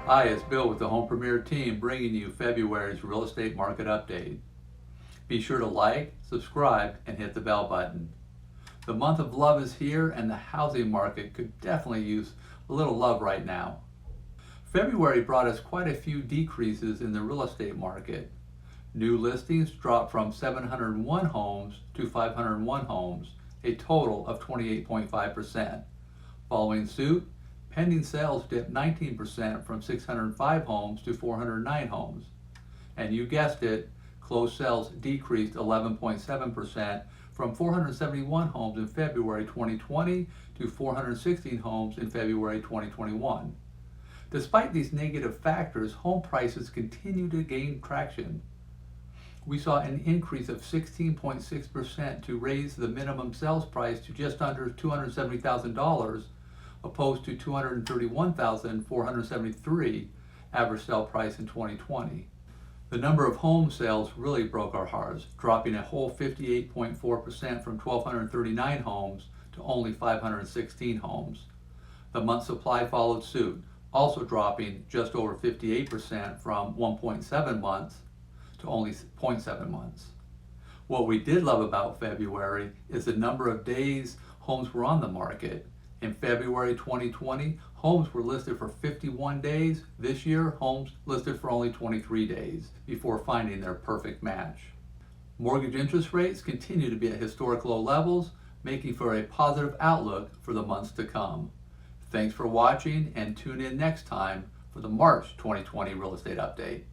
Hi, it's Bill with the Home Premier team bringing you February's real estate market update. Be sure to like, subscribe, and hit the bell button. The month of love is here and the housing market could definitely use a little love right now. February brought us quite a few decreases in the real estate market. New listings dropped from 701 homes to 501 homes, a total of 28.5%. Following suit, pending sales dipped 19% from 605 homes to 409 homes. And you guessed it, closed sales decreased 11.7% from 471 homes in February 2020 to 416 homes in February 2021. Despite these negative factors, home prices continue to gain traction. We saw an increase of 16.6% to raise the minimum sales price to just under $270,000, opposed to $231,473 average sale price in 2020. The number of home sales really broke our hearts, dropping a whole 58.4% from 1,239 homes to only 516 homes. The month supply followed suit, also dropping just over 58% from 1.7 months to only 0.7 months. What we did love about February is the number of days homes were on the market. In February 2020, homes were listed for 51 days. This year, homes listed for only 23 days before finding their perfect match. Mortgage interest rates continue to be at historic low levels, making for a positive outlook for the months to come. Thanks for watching and tune in next time for the March 2020 Real Estate Update.